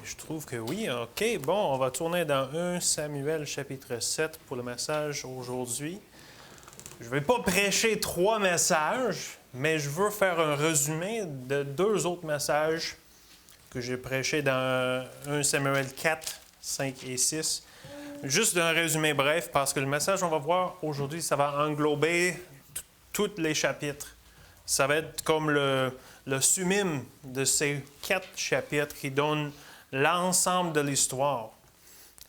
je trouve que oui. OK, bon, on va tourner dans 1 Samuel chapitre 7 pour le message aujourd'hui. Je ne vais pas prêcher 3 messages, mais je veux faire un résumé de 2 autres messages que j'ai prêchés dans 1 Samuel 4, 5 et 6. Juste un résumé bref, parce que le message qu'on va voir aujourd'hui, ça va englober tous les chapitres. Ça va être comme le summum de ces 4 chapitres qui donnent l'ensemble de l'histoire.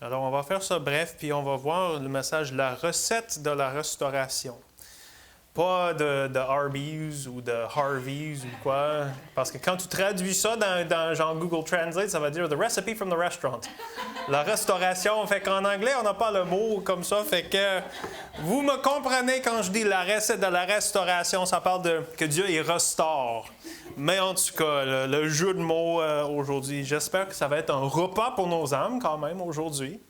Alors, on va faire ça bref, puis on va voir le message, la recette de la restauration. Pas de Arby's ou de Harvey's ou quoi, parce que quand tu traduis ça dans genre Google Translate, ça va dire « The recipe from the restaurant ». La restauration, fait qu'en anglais, on n'a pas le mot comme ça, fait que vous me comprenez quand je dis la recette de la restauration, ça parle de que Dieu il restaure. Mais en tout cas, le jeu de mots aujourd'hui, j'espère que ça va être un repas pour nos âmes quand même aujourd'hui.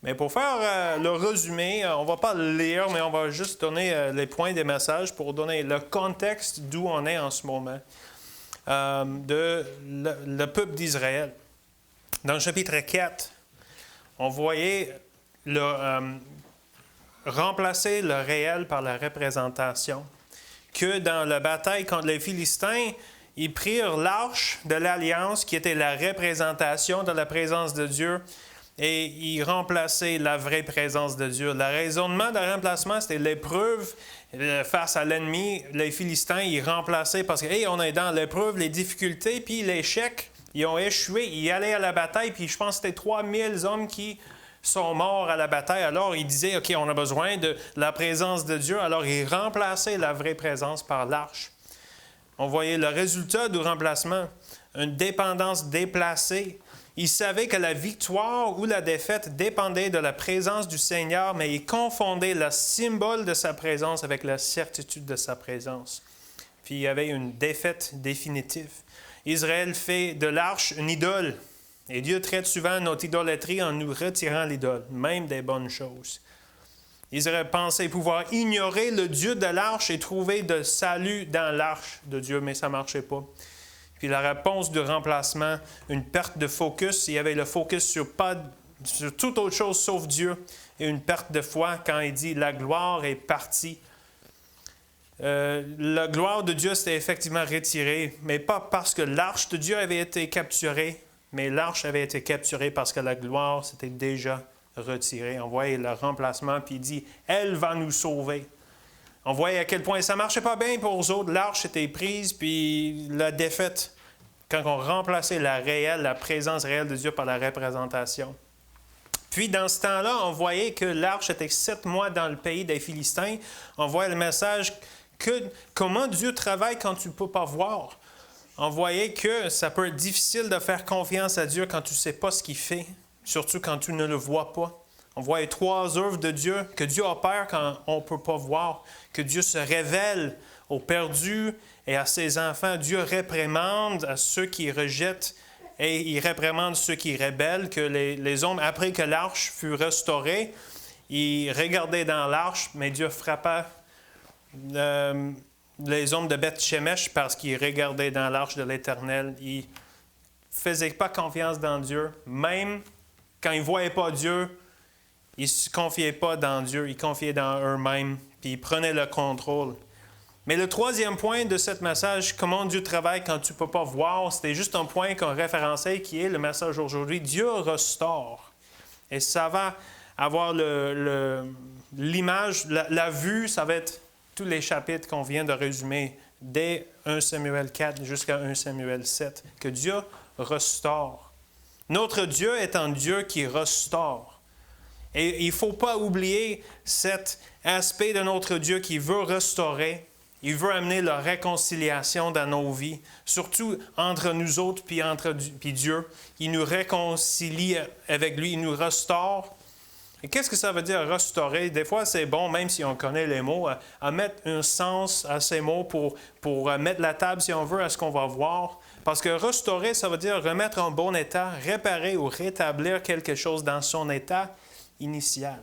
Mais pour faire le résumé, on ne va pas le lire, mais on va juste donner les points des messages pour donner le contexte d'où on est en ce moment, de le peuple d'Israël. Dans le chapitre 4, on voyait remplacer le réel par la représentation. Que dans la bataille contre les Philistins, ils prirent l'arche de l'Alliance, qui était la représentation de la présence de Dieu, et ils remplaçaient la vraie présence de Dieu. Le raisonnement de remplacement, c'était l'épreuve face à l'ennemi. Les Philistins, ils remplaçaient parce que, hey, on est dans l'épreuve, les difficultés, puis l'échec. Ils ont échoué, ils allaient à la bataille, puis je pense que c'était 3000 hommes qui sont morts à la bataille. Alors, ils disaient, OK, on a besoin de la présence de Dieu. Alors, ils remplaçaient la vraie présence par l'arche. On voyait le résultat du remplacement, une dépendance déplacée. Ils savaient que la victoire ou la défaite dépendait de la présence du Seigneur, mais ils confondaient le symbole de sa présence avec la certitude de sa présence. Puis il y avait une défaite définitive. Israël fait de l'arche une idole. Et Dieu traite souvent notre idolâtrie en nous retirant l'idole, même des bonnes choses. Israël pensait pouvoir ignorer le Dieu de l'arche et trouver de salut dans l'arche de Dieu, mais ça ne marchait pas. Puis la réponse du remplacement, une perte de focus. Il y avait le focus sur toute autre chose sauf Dieu. Et une perte de foi quand il dit « la gloire est partie ». La gloire de Dieu s'était effectivement retirée, mais pas parce que l'arche de Dieu avait été capturée, mais l'arche avait été capturée parce que la gloire s'était déjà retirée. On voyait le remplacement, puis il dit « elle va nous sauver ». On voyait à quel point ça ne marchait pas bien pour eux autres. L'arche était prise, puis la défaite, quand on remplaçait la présence réelle de Dieu par la représentation. Puis, dans ce temps-là, on voyait que l'arche était 7 mois dans le pays des Philistins. On voyait le message comment Dieu travaille quand tu ne peux pas voir. On voyait que ça peut être difficile de faire confiance à Dieu quand tu ne sais pas ce qu'il fait, surtout quand tu ne le vois pas. On voit les 3 œuvres de Dieu, que Dieu opère quand on ne peut pas voir, que Dieu se révèle aux perdus et à ses enfants. Dieu réprimande à ceux qui rejettent et il réprimande ceux qui rebellent, que les hommes, après que l'arche fut restaurée, ils regardaient dans l'arche, mais Dieu frappa les hommes de Beth-Shemesh parce qu'ils regardaient dans l'arche de l'Éternel. Ils ne faisaient pas confiance dans Dieu, même quand ils ne voyaient pas Dieu. Ils ne se confiaient pas dans Dieu, ils confiaient dans eux-mêmes, puis ils prenaient le contrôle. Mais le 3e point de ce message, comment Dieu travaille quand tu ne peux pas voir, c'était juste un point qu'on référençait qui est le message aujourd'hui. Dieu restaure. Et ça va avoir l'image, la vue, ça va être tous les chapitres qu'on vient de résumer, dès 1 Samuel 4 jusqu'à 1 Samuel 7, que Dieu restaure. Notre Dieu est un Dieu qui restaure. Et il ne faut pas oublier cet aspect de notre Dieu qui veut restaurer. Il veut amener la réconciliation dans nos vies, surtout entre nous autres puis Dieu. Il nous réconcilie avec lui, il nous restaure. Et qu'est-ce que ça veut dire restaurer? Des fois, c'est bon, même si on connaît les mots, à mettre un sens à ces mots pour mettre la table, si on veut, à ce qu'on va voir. Parce que restaurer, ça veut dire remettre en bon état, réparer ou rétablir quelque chose dans son état initial.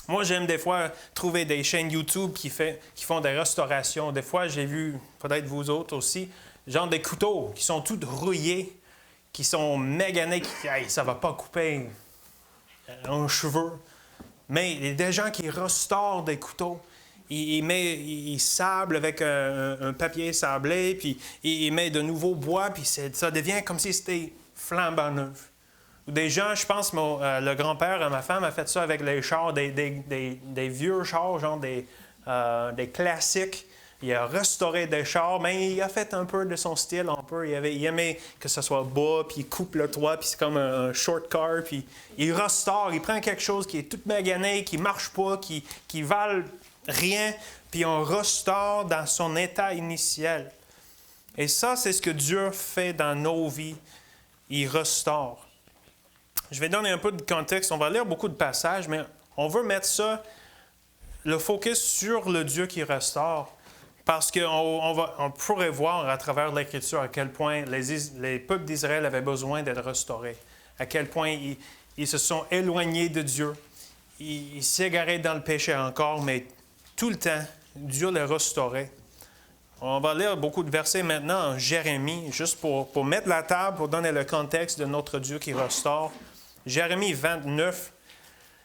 Moi, j'aime des fois trouver des chaînes YouTube qui font des restaurations. Des fois, j'ai vu, peut-être vous autres aussi, genre des couteaux qui sont tous rouillés, qui sont maganés, qui hey, ça ne va pas couper un cheveu. Mais il y a des gens qui restaurent des couteaux. Il sable avec un papier sablé, puis il met de nouveaux bois, puis ça devient comme si c'était flambant neuf. Ou des gens, je pense, le grand-père à ma femme a fait ça avec les chars, des vieux chars, genre des classiques. Il a restauré des chars, mais il a fait un peu de son style, un peu. Il aimait que ce soit bas, puis il coupe le toit, puis c'est comme un short car, puis il restaure, il prend quelque chose qui est tout magané, qui ne marche pas, qui valent rien, puis on restaure dans son état initial. Et ça, c'est ce que Dieu fait dans nos vies. Il restaure. Je vais donner un peu de contexte. On va lire beaucoup de passages, mais on veut mettre ça, le focus sur le Dieu qui restaure. Parce qu'on pourrait voir à travers l'Écriture à quel point les peuples d'Israël avaient besoin d'être restaurés, à quel point ils se sont éloignés de Dieu. Ils s'égaraient dans le péché encore, mais tout le temps, Dieu les restaurait. On va lire beaucoup de versets maintenant en Jérémie, juste pour mettre la table, pour donner le contexte de notre Dieu qui restaure. Jérémie 29,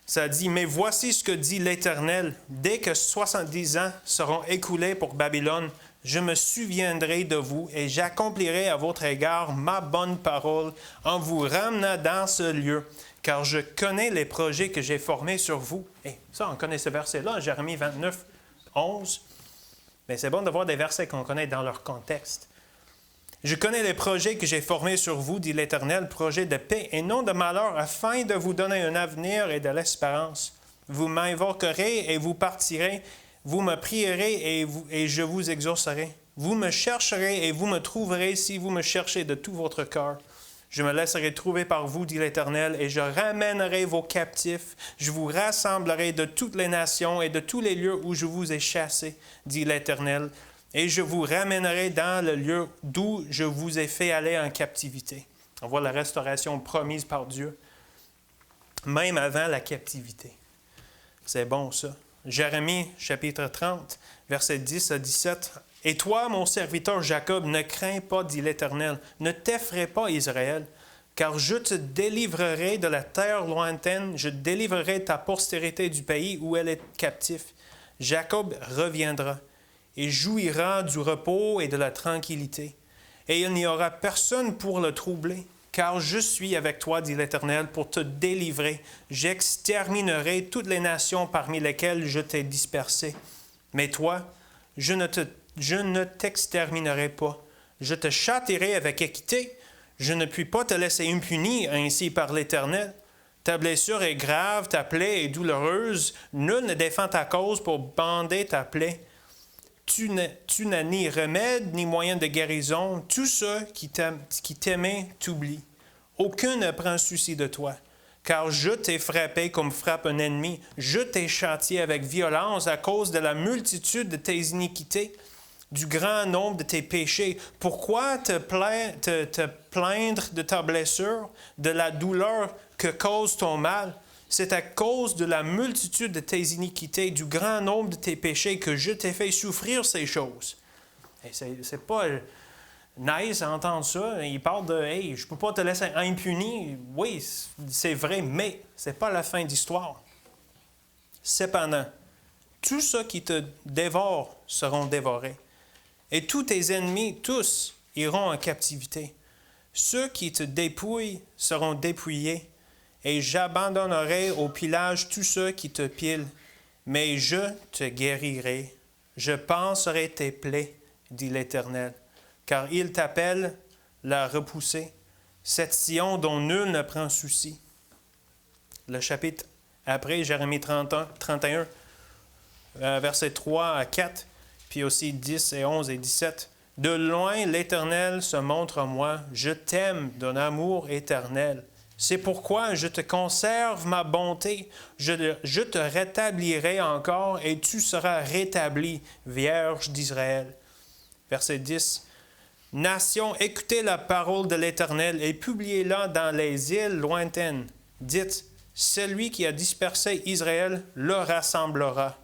ça dit « Mais voici ce que dit l'Éternel. Dès que 70 ans seront écoulés pour Babylone, je me souviendrai de vous et j'accomplirai à votre égard ma bonne parole en vous ramenant dans ce lieu, car je connais les projets que j'ai formés sur vous. » Et ça, on connaît ce verset-là, Jérémie 29, 11. Mais c'est bon de voir des versets qu'on connaît dans leur contexte. « Je connais les projets que j'ai formés sur vous, dit l'Éternel, projets de paix et non de malheur, afin de vous donner un avenir et de l'espérance. Vous m'invoquerez et vous partirez, vous me prierez et je vous exaucerai. Vous me chercherez et vous me trouverez si vous me cherchez de tout votre cœur. Je me laisserai trouver par vous, dit l'Éternel, et je ramènerai vos captifs. Je vous rassemblerai de toutes les nations et de tous les lieux où je vous ai chassés, dit l'Éternel. Et je vous ramènerai dans le lieu d'où je vous ai fait aller en captivité. » On voit la restauration promise par Dieu, même avant la captivité. C'est bon, ça. Jérémie, chapitre 30, versets 10 à 17. « Et toi, mon serviteur Jacob, ne crains pas, dit l'Éternel, ne t'effraie pas, Israël, car je te délivrerai de la terre lointaine, je délivrerai ta postérité du pays où elle est captive. Jacob reviendra et jouira du repos et de la tranquillité. Et il n'y aura personne pour le troubler, car je suis avec toi, dit l'Éternel, pour te délivrer. J'exterminerai toutes les nations parmi lesquelles je t'ai dispersé. Mais toi, je ne t'exterminerai pas. Je te châtierai avec équité. Je ne puis pas te laisser impuni, ainsi par l'Éternel. Ta blessure est grave, ta plaie est douloureuse. Nul ne défend ta cause pour bander ta plaie. Tu n'as ni remède, ni moyen de guérison. Tous ceux qui t'aimaient t'oublient. Aucun ne prend souci de toi. Car je t'ai frappé comme frappe un ennemi. Je t'ai châtié avec violence à cause de la multitude de tes iniquités, du grand nombre de tes péchés. Pourquoi te plaindre de ta blessure, de la douleur que cause ton mal? C'est à cause de la multitude de tes iniquités, du grand nombre de tes péchés que je t'ai fait souffrir ces choses. Et c'est pas nice à entendre ça. Il parle de « Hey, je ne peux pas te laisser impuni. » Oui, c'est vrai, mais ce n'est pas la fin d'histoire. Cependant, tous ceux qui te dévorent seront dévorés. Et tous tes ennemis, tous, iront en captivité. Ceux qui te dépouillent seront dépouillés. Et j'abandonnerai au pillage tous ceux qui te pilent, mais je te guérirai. Je panserai tes plaies, dit l'Éternel, car il t'appelle la repoussée, cette Sion dont nul ne prend souci. Le chapitre après, Jérémie 31, versets 3 à 4, puis aussi 10 et 11 et 17. « De loin, l'Éternel se montre à moi, je t'aime d'un amour éternel. C'est pourquoi je te conserve ma bonté, je te rétablirai encore et tu seras rétabli, Vierge d'Israël. » Verset 10. « Nations, écoutez la parole de l'Éternel et publiez-la dans les îles lointaines. Dites, celui qui a dispersé Israël le rassemblera,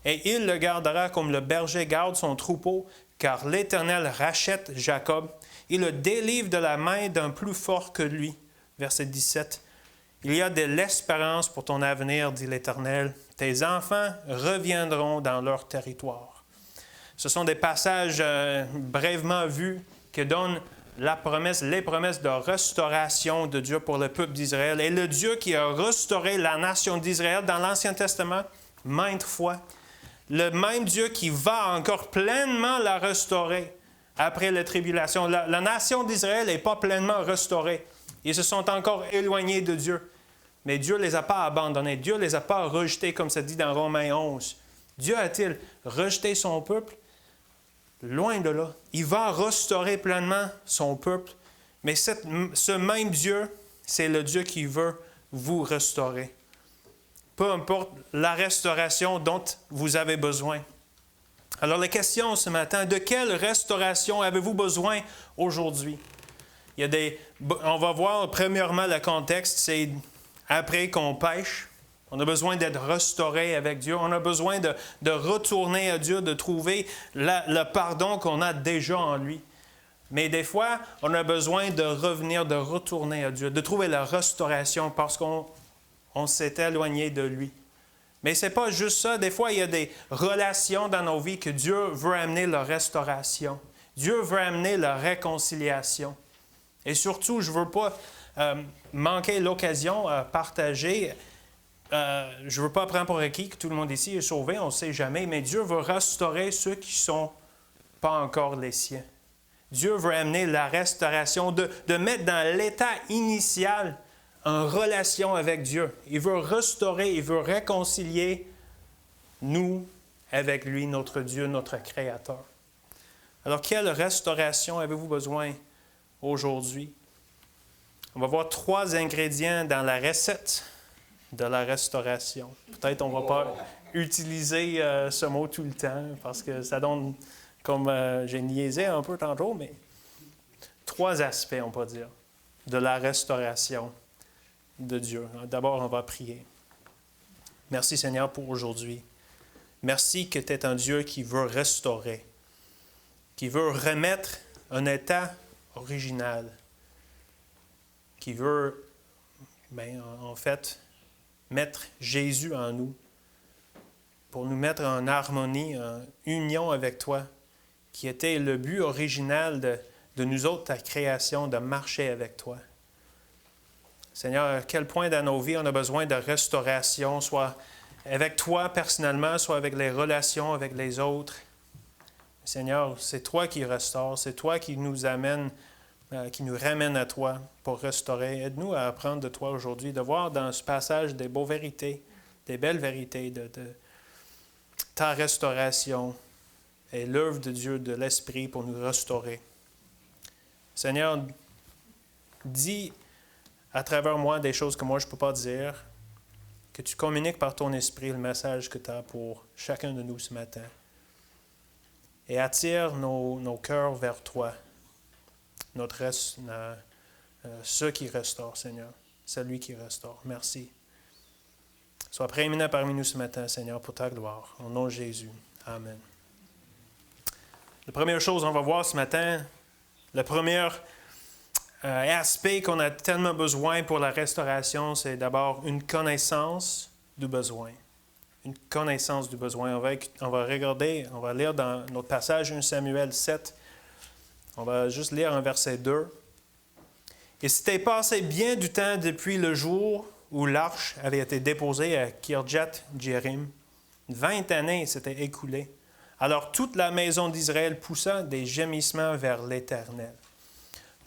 et il le gardera comme le berger garde son troupeau, car l'Éternel rachète Jacob. Il le délivre de la main d'un plus fort que lui. Verset 17. Il y a de l'espérance pour ton avenir, dit l'Éternel. Tes enfants reviendront dans leur territoire. Ce sont des passages brièvement vus qui donnent les promesses de restauration de Dieu pour le peuple d'Israël. Et le Dieu qui a restauré la nation d'Israël dans l'Ancien Testament maintes fois. Le même Dieu qui va encore pleinement la restaurer après la tribulation. La nation d'Israël n'est pas pleinement restaurée. Ils se sont encore éloignés de Dieu. Mais Dieu ne les a pas abandonnés. Dieu ne les a pas rejetés, comme ça dit dans Romains 11. Dieu a-t-il rejeté son peuple? Loin de là. Il va restaurer pleinement son peuple. Mais ce même Dieu, c'est le Dieu qui veut vous restaurer. Peu importe la restauration dont vous avez besoin. Alors, la question ce matin, de quelle restauration avez-vous besoin aujourd'hui? On va voir premièrement le contexte, c'est après qu'on pêche. On a besoin d'être restauré avec Dieu. On a besoin de retourner à Dieu, de trouver le pardon qu'on a déjà en lui. Mais des fois, on a besoin de revenir, de retourner à Dieu, de trouver la restauration parce qu'on s'est éloigné de lui. Mais ce n'est pas juste ça. Des fois, il y a des relations dans nos vies que Dieu veut amener la restauration. Dieu veut amener la réconciliation. Et surtout, je ne veux pas manquer l'occasion à partager. Je ne veux pas prendre pour acquis que tout le monde ici est sauvé, on ne sait jamais, mais Dieu veut restaurer ceux qui ne sont pas encore les siens. Dieu veut amener la restauration, de mettre dans l'état initial en relation avec Dieu. Il veut restaurer, il veut réconcilier nous avec lui, notre Dieu, notre Créateur. Alors, quelle restauration avez-vous besoin aujourd'hui? On va voir 3 ingrédients dans la recette de la restauration. Peut-être on ne va pas utiliser ce mot tout le temps parce que ça donne, comme j'ai niaisé un peu tantôt, mais 3 aspects, on peut dire, de la restauration de Dieu. D'abord, on va prier. Merci Seigneur pour aujourd'hui. Merci que tu es un Dieu qui veut restaurer, qui veut remettre un état original, qui veut, en fait, mettre Jésus en nous, pour nous mettre en harmonie, en union avec toi, qui était le but original de nous autres, ta création, de marcher avec toi. Seigneur, à quel point dans nos vies on a besoin de restauration, soit avec toi personnellement, soit avec les relations avec les autres. Seigneur, c'est toi qui restaures, c'est toi qui nous amène, qui nous ramène à toi pour restaurer. Aide-nous à apprendre de toi aujourd'hui, de voir dans ce passage des beaux vérités, des belles vérités de ta restauration et l'œuvre de Dieu, de l'Esprit pour nous restaurer. Seigneur, dis à travers moi des choses que moi je ne peux pas dire, que tu communiques par ton Esprit le message que tu as pour chacun de nous ce matin. Et attire nos cœurs vers toi. Ceux qui restaurent, Seigneur. Celui qui restaure. Merci. Sois prééminent parmi nous ce matin, Seigneur, pour ta gloire. Au nom de Jésus. Amen. La première chose qu'on va voir ce matin, le premier aspect qu'on a tellement besoin pour la restauration, c'est d'abord une connaissance du besoin. Une connaissance du besoin. On va lire dans notre passage 1 Samuel 7. On va juste lire un verset 2. « Il s'était passé bien du temps depuis le jour où l'arche avait été déposée à Kirjath-Jéarim. 20 années s'étaient écoulées. Alors toute la maison d'Israël poussa des gémissements vers l'Éternel. »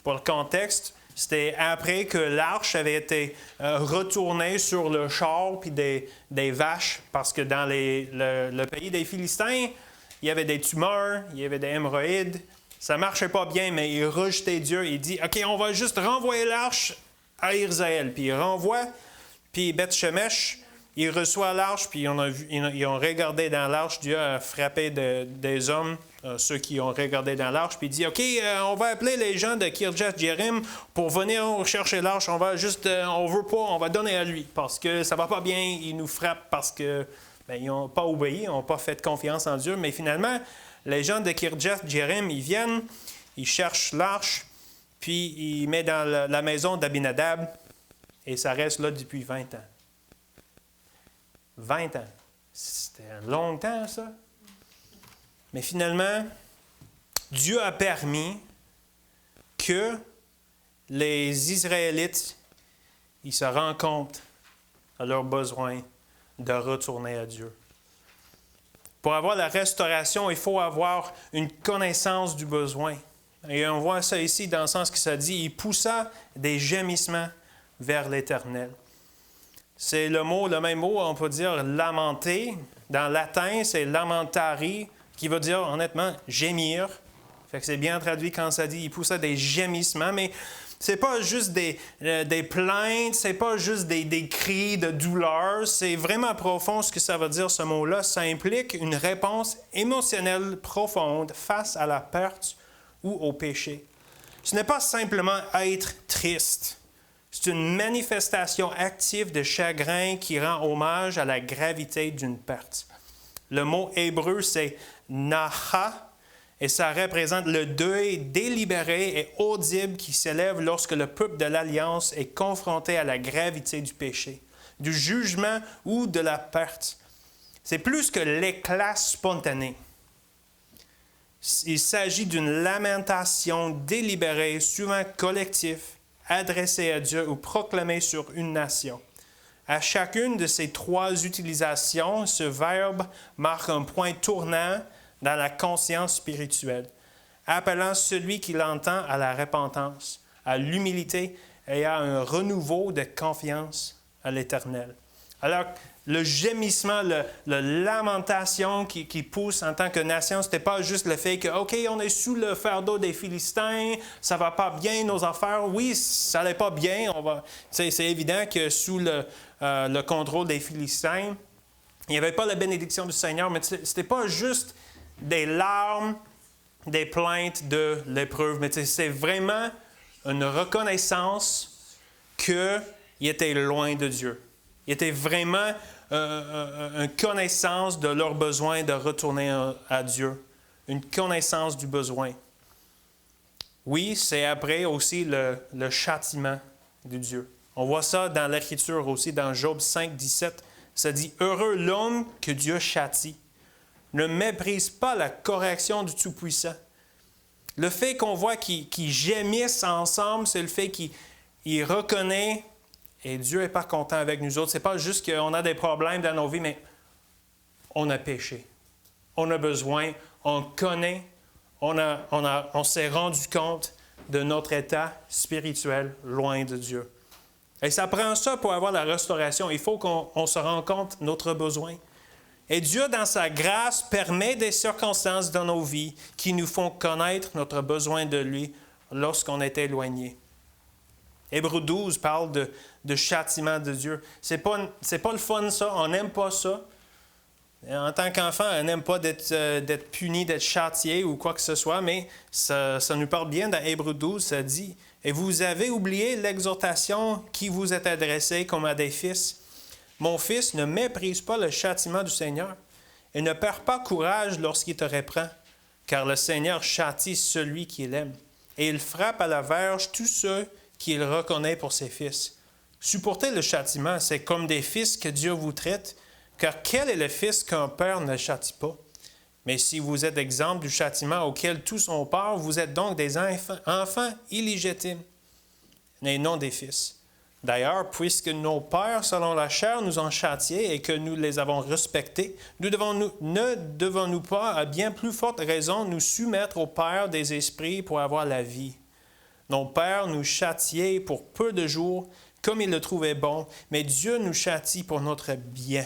Pour le contexte, c'était après que l'arche avait été retournée sur le char puis des vaches, parce que dans le pays des Philistins, il y avait des tumeurs, il y avait des hémorroïdes. Ça ne marchait pas bien, mais il rejetait Dieu. Il dit, OK, on va juste renvoyer l'arche à Israël. Puis il renvoie, puis Beth-Shemesh, il reçoit l'arche, puis ils ont regardé dans l'arche. Dieu a frappé des hommes, ceux qui ont regardé dans l'arche, puis il dit, OK, on va appeler les gens de Kirjath-Jéarim pour venir chercher l'arche. On veut pas, on va donner à lui, parce que ça va pas bien. Il nous frappe parce que ils n'ont pas obéi, ils n'ont pas fait confiance en Dieu. Mais finalement, les gens de Kirjath-Jéarim, ils viennent, ils cherchent l'arche, puis il met dans la maison d'Abinadab, et ça reste là depuis 20 ans. 20 ans. C'était un long temps, ça. Mais finalement, Dieu a permis que les Israélites, ils se rendent compte à leur besoin de retourner à Dieu. Pour avoir la restauration, il faut avoir une connaissance du besoin. Et on voit ça ici dans le sens que ça dit, il poussa des gémissements vers l'Éternel. C'est le même mot, on peut dire lamenter. Dans le latin, c'est lamentari, qui veut dire honnêtement gémir. Fait que c'est bien traduit quand ça dit, il poussa des gémissements, mais c'est pas juste des plaintes, c'est pas juste des cris de douleur, c'est vraiment profond ce que ça veut dire ce mot-là. Ça implique une réponse émotionnelle profonde face à la perte ou au péché. Ce n'est pas simplement être triste. C'est une manifestation active de chagrin qui rend hommage à la gravité d'une perte. Le mot hébreu, c'est naha, et ça représente le deuil délibéré et audible qui s'élève lorsque le peuple de l'Alliance est confronté à la gravité du péché, du jugement ou de la perte. C'est plus que l'éclat spontané. Il s'agit d'une lamentation délibérée, souvent collective, adressée à Dieu ou proclamée sur une nation. À chacune de ces trois utilisations, ce verbe marque un point tournant dans la conscience spirituelle, appelant celui qui l'entend à la repentance, à l'humilité et à un renouveau de confiance à l'Éternel. Alors, le gémissement, la lamentation qui pousse en tant que nation, ce n'était pas juste le fait que, OK, on est sous le fardeau des Philistins, ça ne va pas bien, nos affaires. Oui, ça n'allait pas bien. C'est évident que sous le contrôle des Philistins, il n'y avait pas la bénédiction du Seigneur, mais ce n'était pas juste des larmes, des plaintes de l'épreuve, mais c'est vraiment une reconnaissance qu'il était loin de Dieu. Il était vraiment une connaissance de leur besoin de retourner à Dieu, une connaissance du besoin. Oui, c'est après aussi le châtiment de Dieu. On voit ça dans l'Écriture aussi, dans Job 5, 17. Ça dit « Heureux l'homme que Dieu châtie. Ne méprise pas la correction du Tout-Puissant. » Le fait qu'on voit qu'ils gémissent ensemble, c'est le fait qu'ils reconnaissent et Dieu n'est pas content avec nous autres. Ce n'est pas juste qu'on a des problèmes dans nos vies, mais on a péché. On a besoin, on connaît, on s'est rendu compte de notre état spirituel loin de Dieu. Et ça prend ça pour avoir la restauration. Il faut qu'on se rende compte de notre besoin. Et Dieu, dans sa grâce, permet des circonstances dans nos vies qui nous font connaître notre besoin de lui lorsqu'on est éloigné. Hébreux 12 parle de châtiment de Dieu. C'est pas le fun, ça. On n'aime pas ça. En tant qu'enfant, on n'aime pas d'être puni, d'être châtié ou quoi que ce soit, mais ça nous parle bien dans Hébreux 12, ça dit « Et vous avez oublié l'exhortation qui vous est adressée comme à des fils. Mon fils, ne méprise pas le châtiment du Seigneur et ne perds pas courage lorsqu'il te reprend, car le Seigneur châtie celui qu'il aime, et il frappe à la verge tous ceux qu'il reconnaît pour ses fils. Supporter le châtiment, c'est comme des fils que Dieu vous traite, car quel est le fils qu'un père ne châtie pas? Mais si vous êtes exempt du châtiment auquel tous ont peur, vous êtes donc des enfants illégitimes, et non des fils. D'ailleurs, puisque nos pères, selon la chair, nous ont châtiés et que nous les avons respectés, ne devons-nous pas, à bien plus forte raison, nous soumettre aux pères des esprits pour avoir la vie? Nos pères nous châtiaient pour peu de jours, comme ils le trouvaient bon, mais Dieu nous châtie pour notre bien,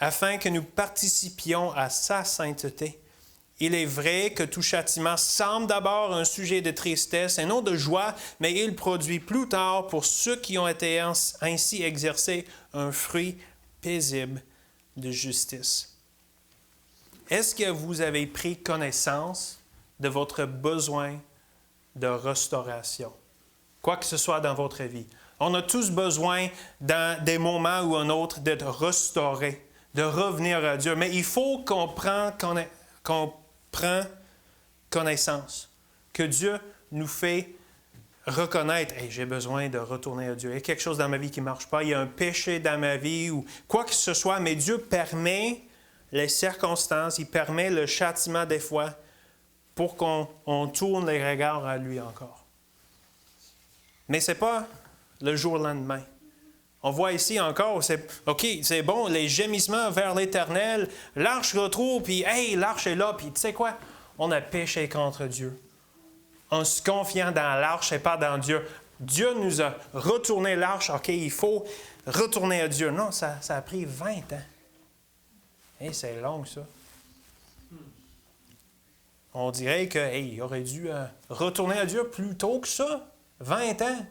afin que nous participions à sa sainteté. Il est vrai que tout châtiment semble d'abord un sujet de tristesse et non de joie, mais il produit plus tard pour ceux qui ont été ainsi exercés un fruit paisible de justice. Est-ce que vous avez pris connaissance de votre besoin de restauration, quoi que ce soit dans votre vie? On a tous besoin, dans des moments ou un autre, d'être restaurés, de revenir à Dieu. Mais il faut qu'on prenne connaissance que Dieu nous fait reconnaître, hey, j'ai besoin de retourner à Dieu. Il y a quelque chose dans ma vie qui ne marche pas, il y a un péché dans ma vie ou quoi que ce soit, mais Dieu permet les circonstances, il permet le châtiment des fois pour qu'on tourne les regards à lui encore. Mais ce n'est pas le jour au lendemain. On voit ici encore, OK, c'est bon, les gémissements vers l'Éternel, l'arche retrouve, puis hey, l'arche est là, puis tu sais quoi? On a péché contre Dieu. En se confiant dans l'arche et pas dans Dieu. Dieu nous a retourné l'arche, OK, il faut retourner à Dieu. Non, ça a pris 20 ans. Hey, c'est long, ça. On dirait qu'il aurait dû retourner à Dieu plus tôt que ça. 20 ans.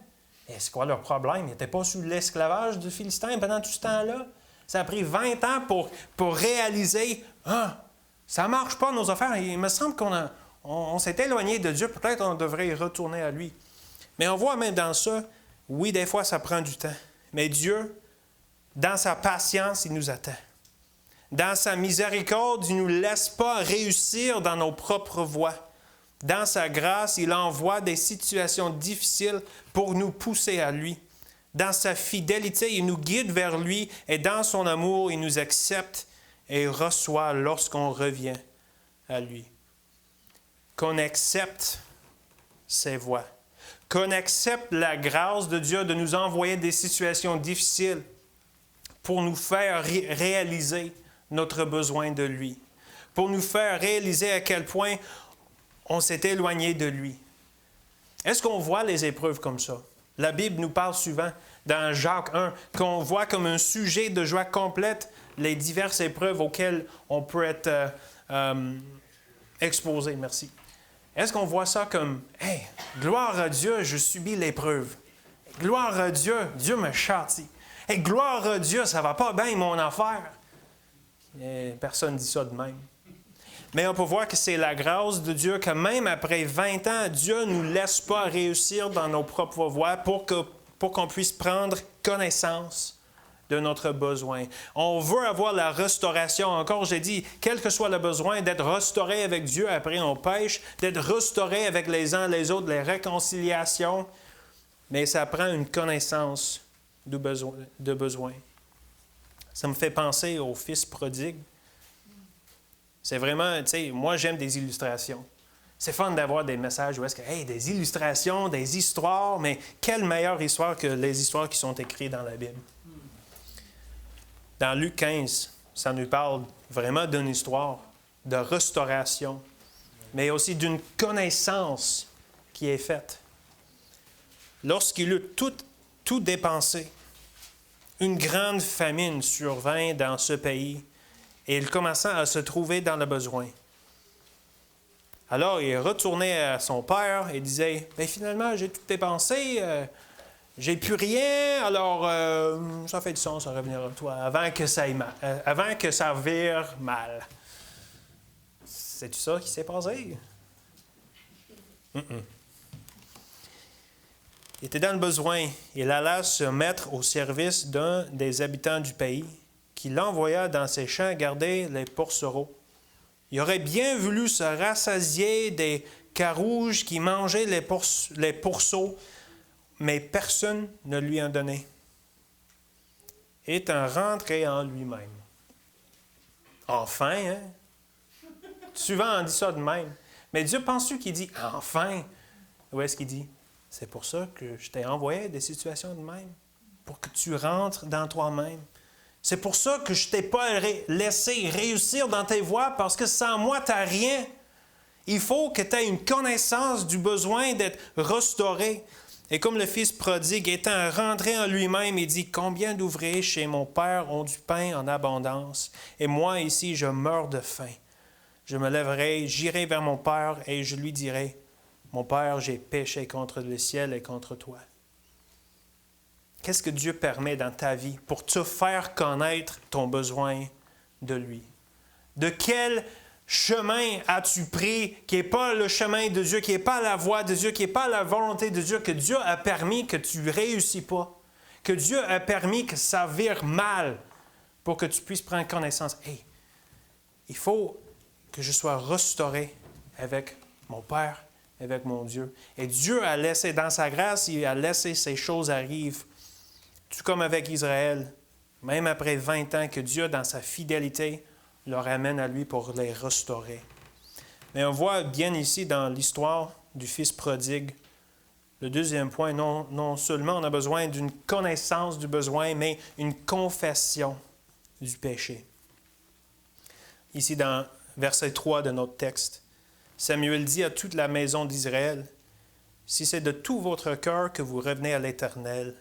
Et c'est quoi leur problème? Ils n'étaient pas sous l'esclavage du Philistin pendant tout ce temps-là. Ça a pris 20 ans pour réaliser « Ah, ça ne marche pas, nos affaires. Il me semble qu'on s'est éloigné de Dieu. Peut-être qu'on devrait y retourner à lui. » Mais on voit même dans ça, oui, des fois, ça prend du temps. Mais Dieu, dans sa patience, il nous attend. Dans sa miséricorde, il ne nous laisse pas réussir dans nos propres voies. Dans sa grâce, il envoie des situations difficiles pour nous pousser à lui. Dans sa fidélité, il nous guide vers lui et dans son amour, il nous accepte et reçoit lorsqu'on revient à lui. Qu'on accepte ses voies. Qu'on accepte la grâce de Dieu de nous envoyer des situations difficiles pour nous faire réaliser notre besoin de lui. Pour nous faire réaliser à quel point on s'est éloigné de lui. Est-ce qu'on voit les épreuves comme ça? La Bible nous parle souvent, dans Jacques 1, qu'on voit comme un sujet de joie complète les diverses épreuves auxquelles on peut être exposé. Merci. Est-ce qu'on voit ça comme, « Hey, gloire à Dieu, je subis l'épreuve. Gloire à Dieu, Dieu me châtie. Hey, gloire à Dieu, ça ne va pas bien mon affaire. » Personne ne dit ça de même. Mais on peut voir que c'est la grâce de Dieu que même après 20 ans, Dieu ne nous laisse pas réussir dans nos propres voies pour qu'on puisse prendre connaissance de notre besoin. On veut avoir la restauration. Encore, j'ai dit, quel que soit le besoin, d'être restauré avec Dieu après on pêche, d'être restauré avec les uns les autres, les réconciliations. Mais ça prend une connaissance de besoin. Ça me fait penser au fils prodigue. C'est vraiment, tu sais, moi j'aime des illustrations. C'est fun d'avoir des messages où est-ce que, hey, des illustrations, des histoires, mais quelle meilleure histoire que les histoires qui sont écrites dans la Bible. Dans Luc 15, ça nous parle vraiment d'une histoire de restauration, mais aussi d'une connaissance qui est faite. Lorsqu'il eut tout dépensé, une grande famine survint dans ce pays et il commença à se trouver dans le besoin. Alors, il retournait à son père et disait, « Bien, finalement, j'ai tout dépensé, j'ai plus rien, alors ça fait du sens à revenir à toi avant que ça vire mal. » C'est-tu ça qui s'est passé? Il était dans le besoin. Il alla se mettre au service d'un des habitants du pays, qui l'envoya dans ses champs garder les pourcereaux. Il aurait bien voulu se rassasier des carouges qui mangeaient les pourceaux, mais personne ne lui en donnait. Étant rentré en lui-même. Enfin, hein? Souvent, on dit ça de même. Mais Dieu, penses-tu qu'il dit « enfin » ? Où est-ce qu'il dit « c'est pour ça que je t'ai envoyé des situations de même, pour que tu rentres dans toi-même. C'est pour ça que je ne t'ai pas laissé réussir dans tes voies, parce que sans moi, tu n'as rien. Il faut que tu aies une connaissance du besoin d'être restauré. » Et comme le fils prodigue étant rentré en lui-même, il dit « Combien d'ouvriers chez mon père ont du pain en abondance, et moi ici, je meurs de faim. Je me lèverai, j'irai vers mon père, et je lui dirai, « Mon père, j'ai péché contre le ciel et contre toi. » Qu'est-ce que Dieu permet dans ta vie pour te faire connaître ton besoin de lui? De quel chemin as-tu pris qui n'est pas le chemin de Dieu, qui n'est pas la voie de Dieu, qui n'est pas la volonté de Dieu, que Dieu a permis que tu ne réussis pas, que Dieu a permis que ça vire mal pour que tu puisses prendre connaissance. Hey, il faut que je sois restauré avec mon Père avec mon Dieu. Et Dieu a laissé, dans sa grâce, il a laissé ces choses arriver. Tout comme avec Israël, même après 20 ans, que Dieu, dans sa fidélité, le ramène à lui pour les restaurer. Mais on voit bien ici dans l'histoire du Fils prodigue, le deuxième point, non seulement on a besoin d'une connaissance du besoin, mais une confession du péché. Ici dans verset 3 de notre texte, Samuel dit à toute la maison d'Israël, « Si c'est de tout votre cœur que vous revenez à l'Éternel,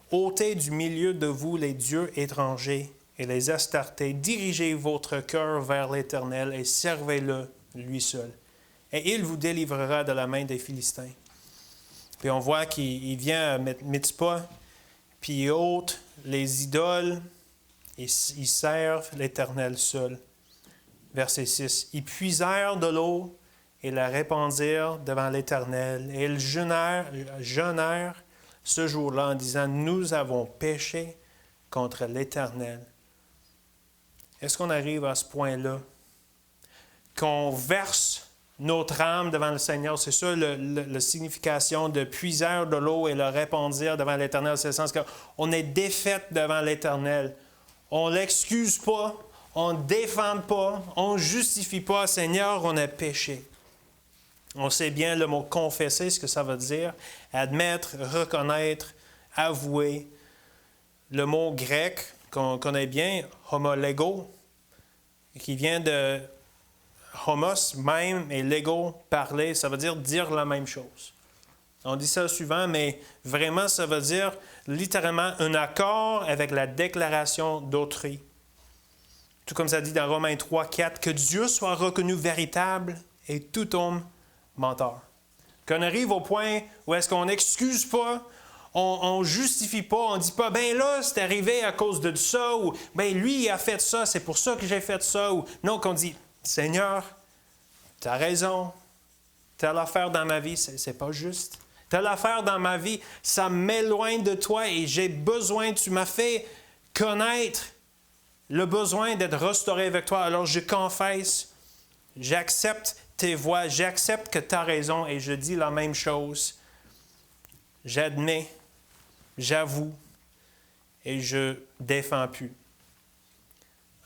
ôtez du milieu de vous les dieux étrangers et les astartés, dirigez votre cœur vers l'Éternel et servez-le, lui seul. Et il vous délivrera de la main des Philistins. » Puis on voit qu'il vient à Mitzpah, puis il ôte les idoles et ils servent l'Éternel seul. Verset 6. Ils puisèrent de l'eau et la répandirent devant l'Éternel. Et ils jeûnèrent ce jour-là en disant, « Nous avons péché contre l'Éternel. » Est-ce qu'on arrive à ce point-là? Qu'on verse notre âme devant le Seigneur, c'est ça la signification de puisèrent de l'eau et le répandirent devant l'Éternel. C'est le sens qu'on est défaite devant l'Éternel. On ne l'excuse pas, on ne défend pas, on ne justifie pas. Seigneur, on a péché. On sait bien le mot confesser, ce que ça veut dire. Admettre, reconnaître, avouer. Le mot grec qu'on connaît bien, homolego, qui vient de homos, même, et lego, parler, ça veut dire la même chose. On dit ça souvent, mais vraiment, ça veut dire littéralement un accord avec la déclaration d'autrui. Tout comme ça dit dans Romains 3, 4, que Dieu soit reconnu véritable et tout homme menteur. Qu'on arrive au point où est-ce qu'on n'excuse pas, on ne justifie pas, on ne dit pas, ben là, c'est arrivé à cause de ça, ou ben lui, il a fait ça, c'est pour ça que j'ai fait ça, ou non, qu'on dit, Seigneur, tu as raison, telle affaire dans ma vie, c'est pas juste. Telle affaire dans ma vie, ça m'éloigne de toi et j'ai besoin, tu m'as fait connaître le besoin d'être restauré avec toi. Alors je confesse, j'accepte tes voies, j'accepte que tu as raison et je dis la même chose. J'admets, j'avoue et je défends plus.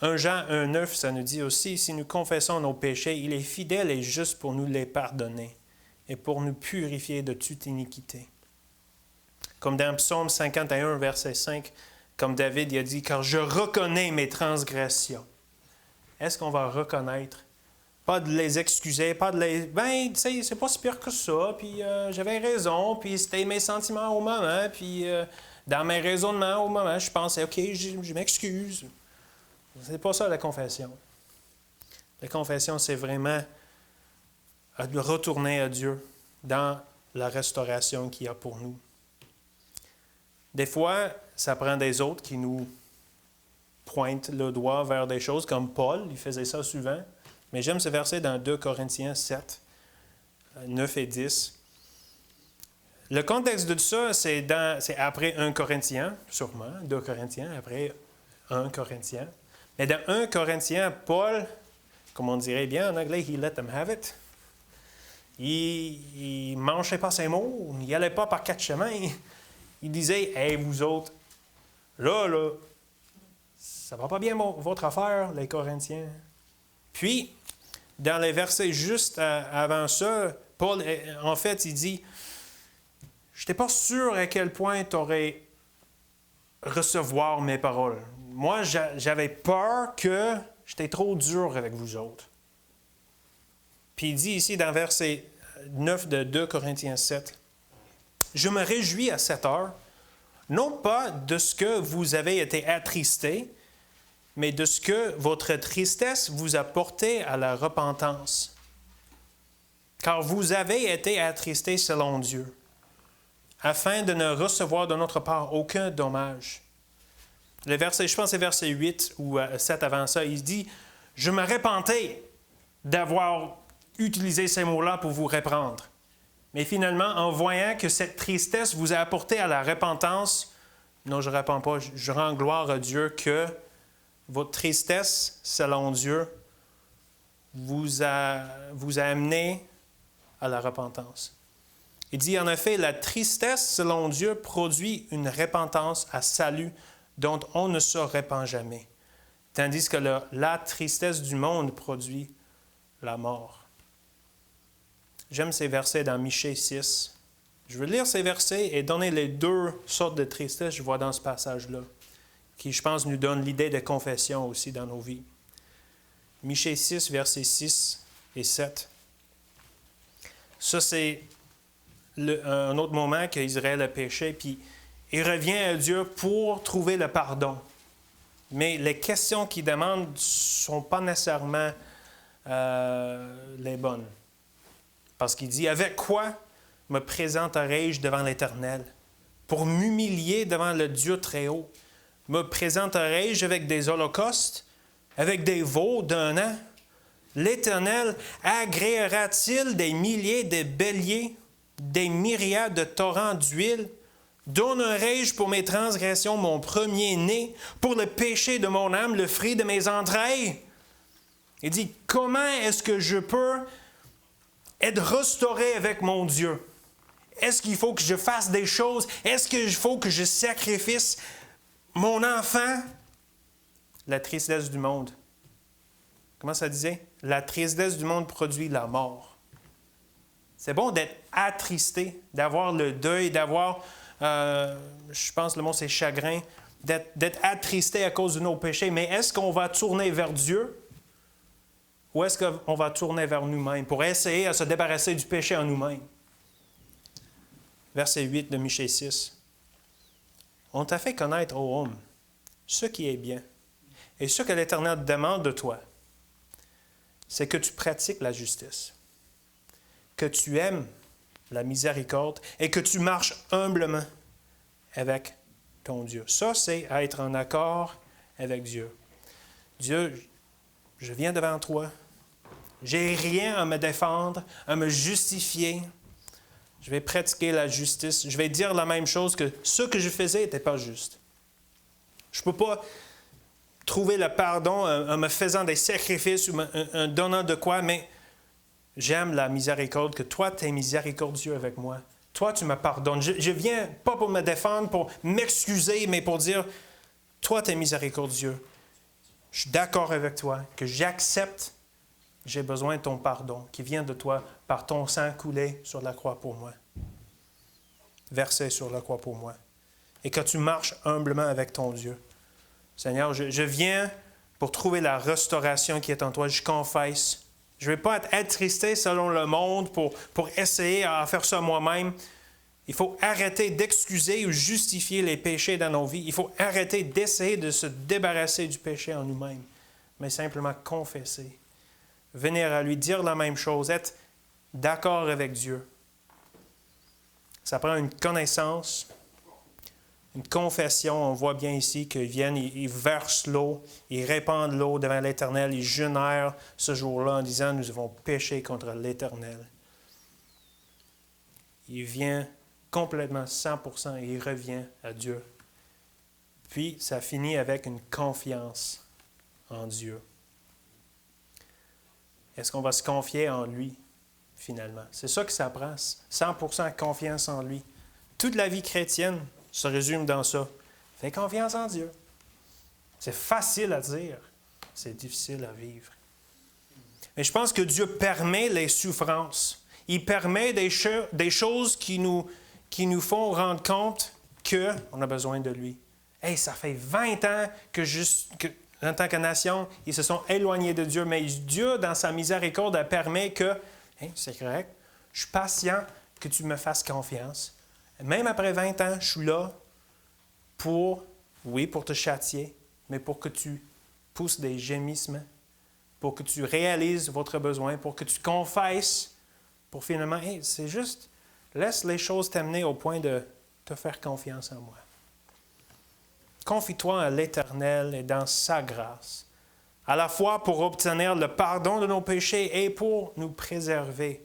1 Jean 1,9, ça nous dit aussi, si nous confessons nos péchés, il est fidèle et juste pour nous les pardonner et pour nous purifier de toute iniquité. Comme dans Psaume 51, verset 5, comme David il a dit, « Car je reconnais mes transgressions. » Est-ce qu'on va reconnaître? Pas de les excuser, pas de les... Ben, tu sais, c'est pas si pire que ça, puis j'avais raison, puis c'était mes sentiments au moment, puis dans mes raisonnements au moment, je pensais, OK, je m'excuse. C'est pas ça la confession. La confession, c'est vraiment de retourner à Dieu dans la restauration qu'il y a pour nous. Des fois, ça prend des autres qui nous pointent le doigt vers des choses, comme Paul, il faisait ça souvent. Mais j'aime ce verset dans 2 Corinthiens 7, 9 et 10. Le contexte de tout ça, c'est après 1 Corinthiens, sûrement, 2 Corinthiens, après 1 Corinthiens. Mais dans 1 Corinthiens, Paul, comme on dirait bien en anglais, « he let them have it ». Il ne mangeait pas ses mots, il n'allait pas par 4 chemins. Il disait, « Hey, vous autres, là, ça va pas bien votre affaire, les Corinthiens. » Puis, dans les versets juste avant ça, Paul, en fait, il dit, « Je n'étais pas sûr à quel point tu aurais recevoir mes paroles. Moi, j'avais peur que j'étais trop dur avec vous autres. » Puis il dit ici dans verset 9 de 2 Corinthiens 7, « Je me réjouis à cette heure, non pas de ce que vous avez été attristés, mais de ce que votre tristesse vous a porté à la repentance. Car vous avez été attristés selon Dieu, afin de ne recevoir de notre part aucun dommage. » Le verset, je pense que c'est verset 8 ou 7 avant ça, il dit, « Je me repentais d'avoir utilisé ces mots-là pour vous reprendre. Mais finalement, en voyant que cette tristesse vous a apporté à la repentance, non, je ne repens pas, je rends gloire à Dieu que votre tristesse, selon Dieu, vous a amené à la repentance. Il dit en effet, la tristesse selon Dieu produit une repentance à salut dont on ne se répand jamais, tandis que la tristesse du monde produit la mort. J'aime ces versets dans Michée 6. Je veux lire ces versets et donner les deux sortes de tristesse que je vois dans ce passage-là, qui, je pense, nous donne l'idée de confession aussi dans nos vies. Michée 6, versets 6 et 7. Ça, c'est un autre moment qu'Israël a péché, puis il revient à Dieu pour trouver le pardon. Mais les questions qu'il demande ne sont pas nécessairement les bonnes. Parce qu'il dit, avec quoi me présenterai-je devant l'Éternel? Pour m'humilier devant le Dieu très haut. Me présenterai-je avec des holocaustes, avec des veaux d'un an? L'Éternel agréera-t-il des milliers de béliers, des myriades de torrents d'huile? Donnerai-je pour mes transgressions mon premier-né, pour le péché de mon âme, le fruit de mes entrailles? Il dit, comment est-ce que je peux être restauré avec mon Dieu? Est-ce qu'il faut que je fasse des choses? Est-ce qu'il faut que je sacrifie mon enfant? La tristesse du monde. Comment ça disait? La tristesse du monde produit la mort. C'est bon d'être attristé, d'avoir le deuil, d'avoir, je pense le mot c'est chagrin, d'être attristé à cause de nos péchés. Mais est-ce qu'on va tourner vers Dieu? Ou est-ce qu'on va tourner vers nous-mêmes pour essayer de se débarrasser du péché en nous-mêmes? Verset 8 de Michée 6. On t'a fait connaître, ô homme, ce qui est bien. Et ce que l'Éternel demande de toi, c'est que tu pratiques la justice, que tu aimes la miséricorde et que tu marches humblement avec ton Dieu. Ça, c'est être en accord avec Dieu. Dieu, je viens devant toi. J'ai rien à me défendre, à me justifier. Je vais pratiquer la justice. Je vais dire la même chose que ce que je faisais n'était pas juste. Je ne peux pas trouver le pardon en me faisant des sacrifices ou en donnant de quoi, mais j'aime la miséricorde, que toi, tu es miséricordieux avec moi. Toi, tu me pardonnes. Je viens pas pour me défendre, pour m'excuser, mais pour dire, toi, tu es miséricordieux. Je suis d'accord avec toi, que j'accepte, j'ai besoin de ton pardon qui vient de toi par ton sang coulé sur la croix pour moi. Versé sur la croix pour moi. Et que tu marches humblement avec ton Dieu. Seigneur, je viens pour trouver la restauration qui est en toi. Je confesse. Je ne vais pas être attristé selon le monde pour essayer à faire ça moi-même. Il faut arrêter d'excuser ou justifier les péchés dans nos vies. Il faut arrêter d'essayer de se débarrasser du péché en nous-mêmes, mais simplement confesser. Venir à lui dire la même chose, être d'accord avec Dieu. Ça prend une connaissance, une confession. On voit bien ici qu'ils viennent, ils versent l'eau, ils répandent l'eau devant l'Éternel, ils jeûnèrent ce jour-là en disant « Nous avons péché contre l'Éternel ». Il vient complètement 100% et il revient à Dieu. Puis, ça finit avec une confiance en Dieu. Est-ce qu'on va se confier en lui, finalement? C'est ça que ça prend, 100% confiance en lui. Toute la vie chrétienne se résume dans ça. Fais confiance en Dieu. C'est facile à dire, c'est difficile à vivre. Mais je pense que Dieu permet les souffrances. Il permet des choses qui nous font rendre compte qu'on a besoin de lui. Hey, ça fait 20 ans que en tant que nation, ils se sont éloignés de Dieu, mais Dieu, dans sa miséricorde, permet que, hey, c'est correct, je suis patient que tu me fasses confiance. Même après 20 ans, je suis là pour te châtier, mais pour que tu pousses des gémissements, pour que tu réalises votre besoin, pour que tu confesses, pour finalement, hey, c'est juste, laisse les choses t'amener au point de te faire confiance en moi. Confie-toi à l'Éternel et dans sa grâce, à la fois pour obtenir le pardon de nos péchés et pour nous préserver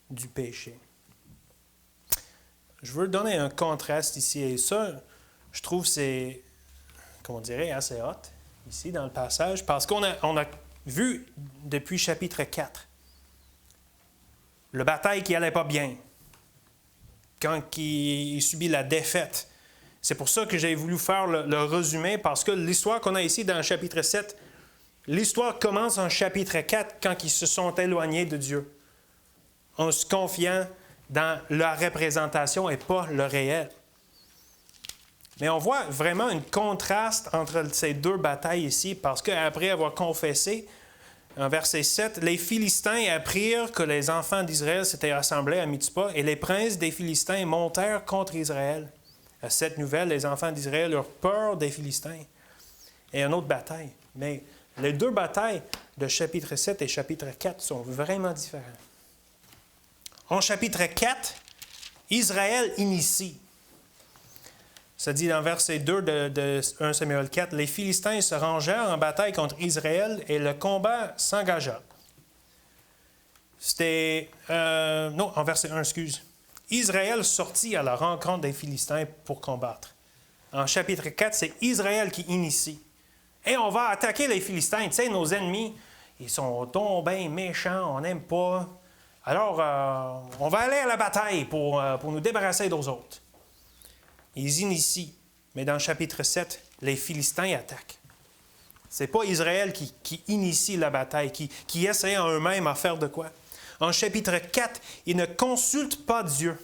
du péché. Je veux donner un contraste ici, et ça, je trouve c'est, comment on dirait, assez hot, ici dans le passage, parce qu'on a vu depuis chapitre 4 la bataille qui n'allait pas bien, quand il subit la défaite. C'est pour ça que j'ai voulu faire le résumé, parce que l'histoire qu'on a ici dans le chapitre 7, l'histoire commence en chapitre 4 quand ils se sont éloignés de Dieu, en se confiant dans la représentation et pas le réel. Mais on voit vraiment un contraste entre ces deux batailles ici, parce qu'après avoir confessé, en verset 7, les Philistins apprirent que les enfants d'Israël s'étaient rassemblés à Mitzpah, et les princes des Philistins montèrent contre Israël. À cette nouvelle, les enfants d'Israël eurent peur des Philistins. Et une autre bataille. Mais les deux batailles de chapitre 7 et chapitre 4 sont vraiment différentes. En chapitre 4, Israël initie. Ça dit dans verset 2 de 1 Samuel 4, « Les Philistins se rangèrent en bataille contre Israël et le combat s'engagea. » C'était... non, en verset 1, excuse. Israël sortit à la rencontre des Philistins pour combattre. En chapitre 4, c'est Israël qui initie. Et on va attaquer les Philistins. Tu sais, nos ennemis, ils sont tombés méchants, on n'aime pas. Alors, on va aller à la bataille pour nous débarrasser d'eux autres. Ils initient. Mais dans le chapitre 7, les Philistins attaquent. Ce n'est pas Israël qui initie la bataille, qui essaie en eux-mêmes à faire de quoi. En chapitre 4, ils ne consultent pas Dieu.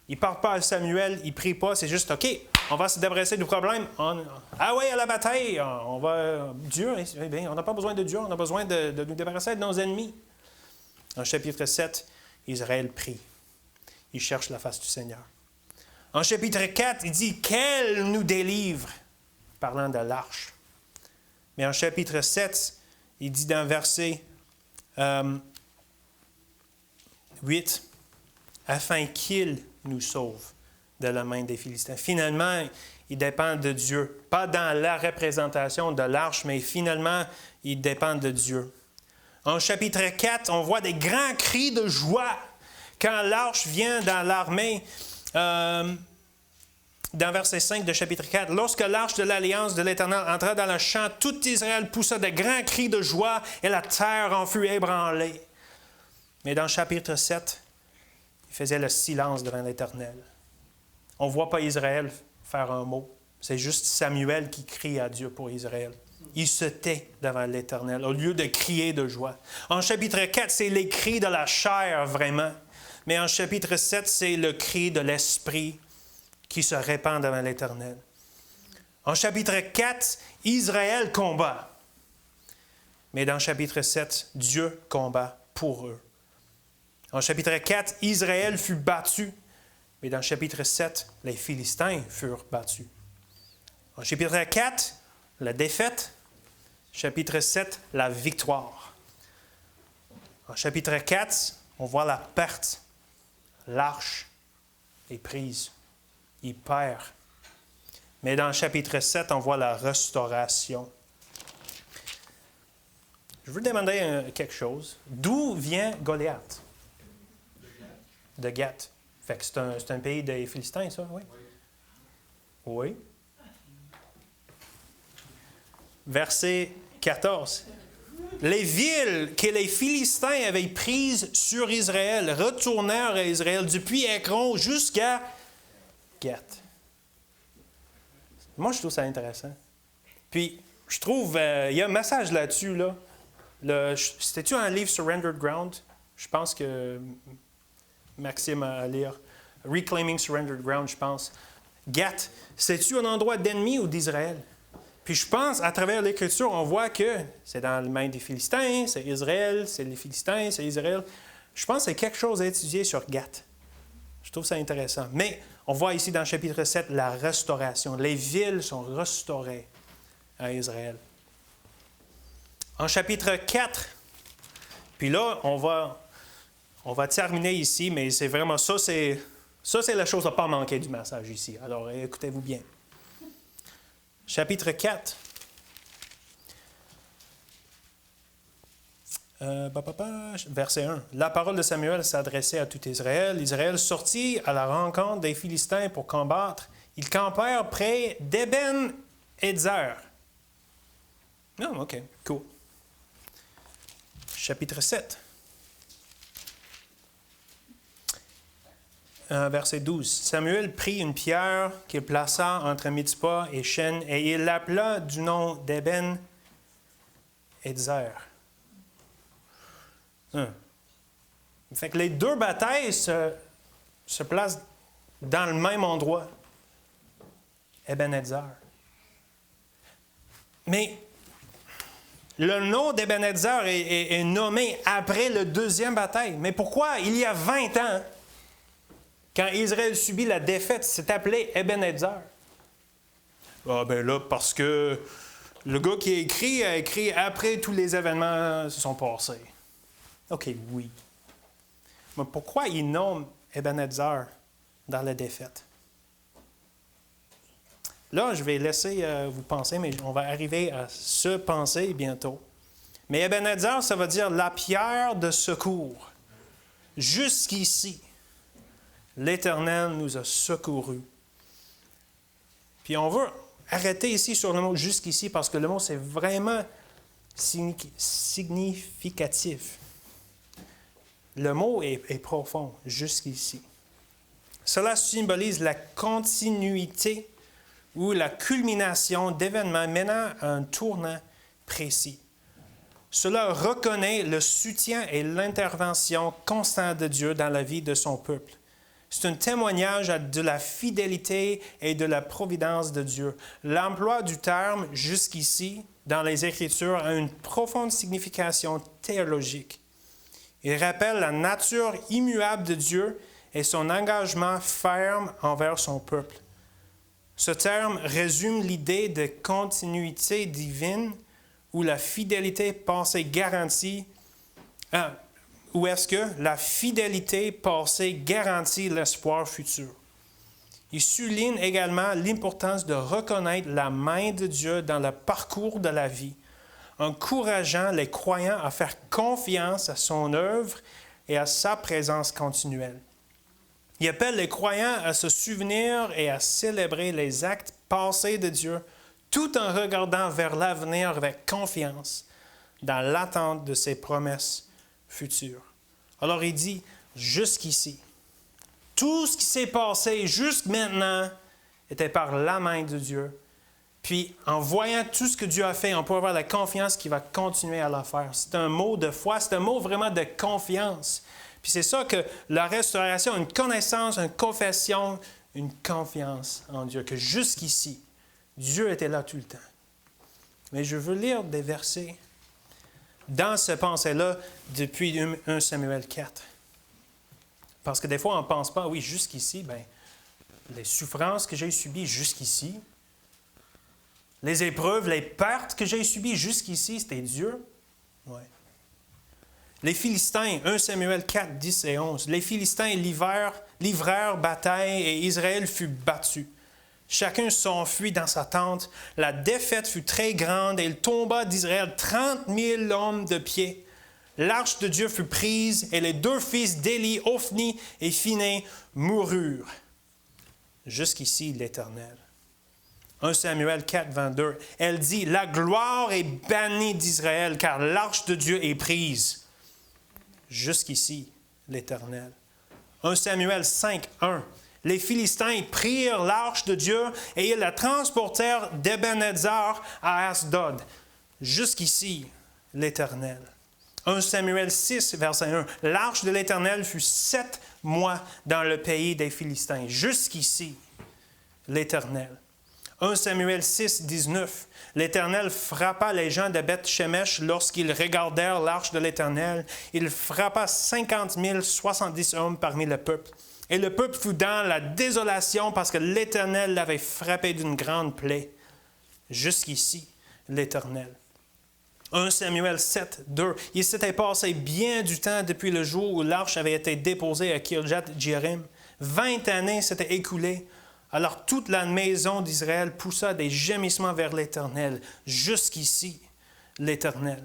Ils ne parlent pas à Samuel, ils ne prient pas, c'est juste, OK, on va se débarrasser du problème. Ah oui, à la bataille, on va... Dieu, eh bien, on n'a pas besoin de Dieu, on a besoin de nous débarrasser de nos ennemis. En chapitre 7, Israël prie. Il cherche la face du Seigneur. En chapitre 4, il dit, qu'elle nous délivre, parlant de l'arche. Mais en chapitre 7, il dit dans verset 8, afin qu'il nous sauve de la main des Philistins. Finalement, il dépend de Dieu. Pas dans la représentation de l'arche, mais finalement, il dépend de Dieu. En chapitre 4, on voit des grands cris de joie quand l'arche vient dans l'armée. Dans verset 5 de chapitre 4, « Lorsque l'arche de l'Alliance de l'Éternel entra dans le champ, tout Israël poussa de grands cris de joie et la terre en fut ébranlée. » Mais dans le chapitre 7, il faisait le silence devant l'Éternel. On ne voit pas Israël faire un mot. C'est juste Samuel qui crie à Dieu pour Israël. Il se tait devant l'Éternel au lieu de crier de joie. En chapitre 4, c'est les cris de la chair vraiment. Mais en chapitre 7, c'est le cri de l'Esprit qui se répand devant l'Éternel. En chapitre 4, Israël combat. Mais dans chapitre 7, Dieu combat pour eux. En chapitre 4, Israël fut battu. Mais dans chapitre 7, les Philistins furent battus. En chapitre 4, la défaite. Chapitre 7, la victoire. En chapitre 4, on voit la perte. L'arche est prise. Il perd. Mais dans le chapitre 7, on voit la restauration. Je veux demander quelque chose. D'où vient Goliath? De Gath. Fait que c'est un pays des Philistins, ça, oui? Oui. Verset 14. Les villes que les Philistins avaient prises sur Israël retournèrent à Israël depuis Écron jusqu'à Gath. Moi, je trouve ça intéressant. Puis, je trouve, il y a un message là-dessus, là. C'était-tu un livre Surrendered Ground? Je pense que Maxime à lire. Reclaiming Surrendered Ground, je pense. Gath, c'est-tu un endroit d'ennemi ou d'Israël? Puis je pense, à travers l'Écriture, on voit que c'est dans les mains des Philistins, c'est Israël, c'est les Philistins, c'est Israël. Je pense que c'est quelque chose à étudier sur Gath. Je trouve ça intéressant. Mais on voit ici dans le chapitre 7 la restauration. Les villes sont restaurées à Israël. En chapitre 4, puis là, on va terminer ici, mais c'est vraiment ça, c'est la chose à ne pas manquer du message ici. Alors, écoutez-vous bien. Chapitre 4. Verset 1. La parole de Samuel s'adressait à tout Israël. Israël sortit à la rencontre des Philistins pour combattre. Ils campèrent près d'Eben-Ézer. Ah, OK, cool. Chapitre 7. verset 12. Samuel prit une pierre qu'il plaça entre Mitzpah et Shen, et il l'appela du nom d'Eben Edzer. Fait que les deux batailles se placent dans le même endroit. Eben Edzer. Mais le nom d'Eben Edzer est nommé après la deuxième bataille. Mais pourquoi, il y a 20 ans, quand Israël subit la défaite, c'est appelé Eben Edzer? Ah ben là, parce que le gars qui a écrit après tous les événements se sont passés. OK, oui. Mais pourquoi il nomme Eben Edzer dans la défaite? Là, je vais laisser vous penser, mais on va arriver à se penser bientôt. Mais Eben Edzer, ça veut dire la pierre de secours. Jusqu'ici, l'Éternel nous a secourus. Puis on veut arrêter ici sur le mot jusqu'ici parce que le mot, c'est vraiment significatif. Le mot est profond, jusqu'ici. Cela symbolise la continuité ou la culmination d'événements menant à un tournant précis. Cela reconnaît le soutien et l'intervention constante de Dieu dans la vie de son peuple. C'est un témoignage de la fidélité et de la providence de Dieu. L'emploi du terme « jusqu'ici » dans les Écritures a une profonde signification théologique. Il rappelle la nature immuable de Dieu et son engagement ferme envers son peuple. Ce terme résume l'idée de continuité divine où la fidélité passée garantit, où est-ce que la fidélité passée garantit l'espoir futur. Il souligne également l'importance de reconnaître la main de Dieu dans le parcours de la vie, encourageant les croyants à faire confiance à son œuvre et à sa présence continuelle. Il appelle les croyants à se souvenir et à célébrer les actes passés de Dieu, tout en regardant vers l'avenir avec confiance, dans l'attente de ses promesses futures. Alors il dit, jusqu'ici, tout ce qui s'est passé jusque maintenant était par la main de Dieu. Puis, en voyant tout ce que Dieu a fait, on peut avoir la confiance qu'il va continuer à le faire. C'est un mot de foi, c'est un mot vraiment de confiance. Puis c'est ça que la restauration, une connaissance, une confession, une confiance en Dieu, que jusqu'ici, Dieu était là tout le temps. Mais je veux lire des versets dans ce pensée-là depuis 1 Samuel 4. Parce que des fois, on ne pense pas, oui, jusqu'ici, bien, les souffrances que j'ai subies jusqu'ici, les épreuves, les pertes que j'ai subies jusqu'ici, c'était Dieu. Ouais. Les Philistins, 1 Samuel 4, 10 et 11. Les Philistins livrèrent bataille et Israël fut battu. Chacun s'enfuit dans sa tente. La défaite fut très grande et il tomba d'Israël 30 000 hommes de pied. L'arche de Dieu fut prise et les deux fils d'Éli, Ophni et Phiné, moururent. Jusqu'ici, l'Éternel. 1 Samuel 4, 22. Elle dit, « La gloire est bannie d'Israël, car l'arche de Dieu est prise. » Jusqu'ici, l'Éternel. 1 Samuel 5, 1. Les Philistins prirent l'arche de Dieu et ils la transportèrent d'Eben-Edzer à Asdod. Jusqu'ici, l'Éternel. 1 Samuel 6, verset 1. L'arche de l'Éternel fut 7 mois dans le pays des Philistins. Jusqu'ici, l'Éternel. 1 Samuel 6, 19. L'Éternel frappa les gens de Beth-Shemesh lorsqu'ils regardèrent l'arche de l'Éternel. Il frappa 50 070 hommes parmi le peuple. Et le peuple fut dans la désolation parce que l'Éternel l'avait frappé d'une grande plaie. Jusqu'ici, l'Éternel. 1 Samuel 7, 2. Il s'était passé bien du temps depuis le jour où l'arche avait été déposée à Kirjath-Jearim. 20 années s'étaient écoulées. Alors toute la maison d'Israël poussa des gémissements vers l'Éternel. Jusqu'ici, l'Éternel.